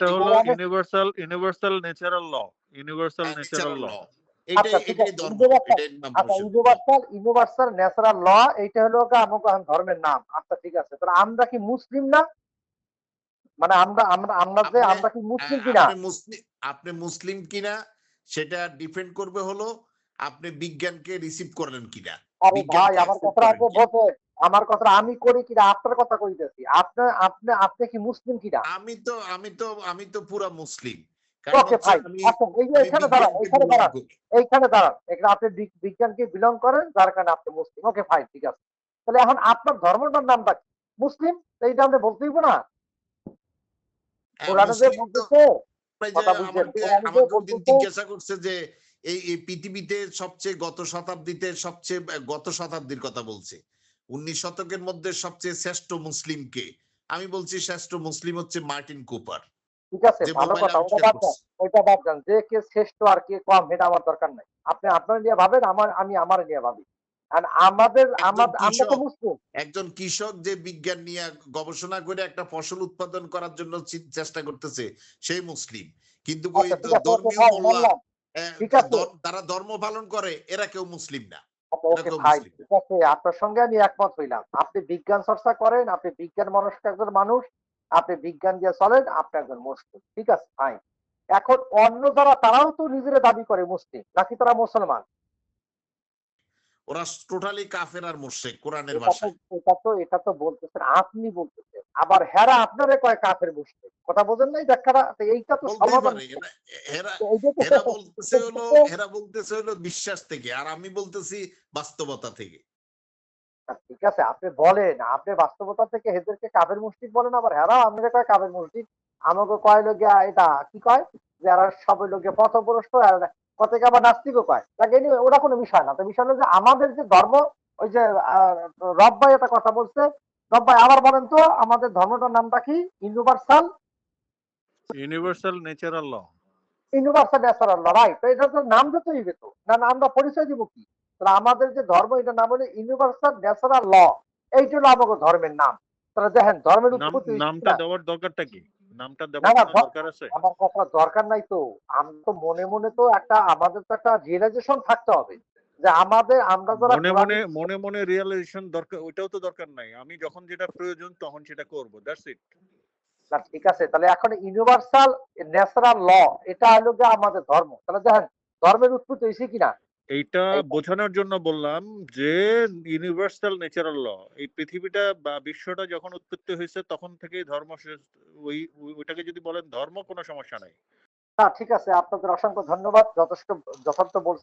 একটা হলো universal natural ল, natural ল। আচ্ছা ঠিক এটাই আছে, ধর্ম, ইউনিভার্সাল, এটাই নাম আচ্ছা প্রসঙ্গ। ইউনিভার্সাল ন্যাচারাল ল, এইটা হলো আমার ধর্মের নাম। আচ্ছা ঠিক আছে, তাহলে আমরা কি মুসলিম না? মানে আমরা আমরা আমরা যে আমরা কি মুসলিম কিনা? আপনি মুসলিম কিনা সেটা ডিপেন্ড করবে হলো আপনি বিজ্ঞানকে রিসিভ করলেন কিনা। আরে ভাই, আমার কথা আপনি বলতে, আমার কথা আমি করি কিনা আপনার কথা কইতেছি। আপনি আপনি আপনি কি মুসলিম কিনা? আমি তো পুরা মুসলিম। ওকে ভাই, আচ্ছা এই যে এখানে দাঁড়ান, এইখানে দাঁড়ান, এখানে আপনি বিজ্ঞানকে বিলং করেন, যার কারণে আপনি মুসলিম। ওকে ফাইন, ঠিক আছে। তাহলে এখন আপনার ধর্মটার নামটা কি? মুসলিম। এইটা আপনি বলতে হইব না? কোরআনে যে বলতেছে, কথা বুঝছেন, কোরআনে যে বলতেছে, জিজ্ঞাসা করছে যে এই পৃথিবীতে সবচেয়ে গত শতাব্দীর কথা বলছে, 19 শতকের মধ্যে সবচেয়ে শ্রেষ্ঠ মুসলিম কে? আমি বলছি শ্রেষ্ঠ মুসলিম হচ্ছে মার্টিন কুপার। ঠিক আছে, ভালো কথা, ওইটা বাদ দেন। যে কে শ্রেষ্ঠ আর কে কম এটা আমার দরকার নাই। আপনি আপনার নিয়ে ভাবেন, আমি আমার নিয়ে ভাবি। আর আমরা তো মুসলিম। একজন কৃষক যে বিজ্ঞান নিয়ে গবেষণা করে একটা ফসল উৎপাদন করার জন্য চেষ্টা করতেছে, সেই মুসলিম। কিন্তু ধর্মীয় মোল্লা, তারা ধর্ম পালন করে, এরা কেউ মুসলিম না। ওকে ভাই, ঠিক আছে, আপনার সঙ্গে আমি একমত হইলাম। আপনি বিজ্ঞান চর্চা করেন, আপনি বিজ্ঞান মনস্ক একজন মানুষ, আপনি বিজ্ঞান দিয়ে চলেন, আপনি একজন মুসলিম, ঠিক আছে ফাইন। এখন অন্য যারা, তারাও তো নিজেরা দাবি করে মুসলিম, নাকি তারা মুসলমান? ওরা টোটালি কাফের আর মুশরিক কোরআনের ভাষায়। এটা তো বলতেছেন, আপনি বলতেছেন, আবার হেরা আপনারে কয় কাফের মুশরিক। কথা বোঝেন নাই ব্যাখ্যাটা? এইটা তো সমাধান। এরা বলতেছে হলো বিশ্বাস থেকে, আর আমি বলতেছি বাস্তবতা থেকে। ঠিক আছে, আপনি বলেন, আপনি বাস্তবতা থেকে হেদেরকে কাফের মুশরিক বলেন, আবার হেরাও আপনাকে কয় কাফের মুশরিক। আমাকে কয় লোকে এটা কি কয়, যে এরা সবাই লোকে পথভ্রষ্ট, কত আবার নাস্তিকও কয়। তাকে ওটা কোনো বিষয় না। তো বিষয় হলো যে আমাদের যে ধর্ম, ওই যে রব ভাই একটা কথা বলছে, রব ভাই আবার বলেন তো আমাদের ধর্মটার নামটা কি? ইউনিভার্সাল ন্যাচারাল ল। ইউনিভার্সাল ন্যাচারাল ল, রাইট। তো এটা তো নাম দিতে হইবে তো, না আমরা পরিচয় দিব কি? তাহলে আমাদের যে ধর্ম, এটার নাম হলো ইউনিভার্সাল ন্যাচারাল ল। এইটা হলো আমাদের ধর্মের নাম। তাহলে দেখেন ধর্মের উৎপত্তি। নামটা দেওয়ার দরকারটা কি? নামটা দেওয়ার দরকার আছে? আমার কথা দরকার নাই তো। আমরা তো মনে মনে তো একটা, আমাদের তো একটা রিয়েলাইজেশন থাকতে হবে যে আমরা যারা মনে মনে রিয়েলাইজেশন দরকার, ওইটাও তো দরকার নাই। আমি যখন যেটা প্রয়োজন তখন সেটা করব, দ্যাটস ইট। না ঠিক আছে, তাহলে এখন ইউনিভার্সাল ন্যাচারাল ল, এটা হলো যে আমাদের ধর্ম। তাহলে দেখেন ধর্মের উৎপত্তি হয়েছে কিনা, এইটা বোঝানোর জন্য বললাম যে ইউনিভার্সাল ন্যাচারাল ল, এই পৃথিবীটা বা বিশ্বটা যখন উৎপত্তি হয়েছে তখন থেকেই ধর্ম, ওইটাকে যদি বলেন ধর্ম, কোনো সমস্যা নাই। ঠিক আছে, আপনাদের অসংখ্য ধন্যবাদ, যথেষ্ট যথার্থ বলছেন।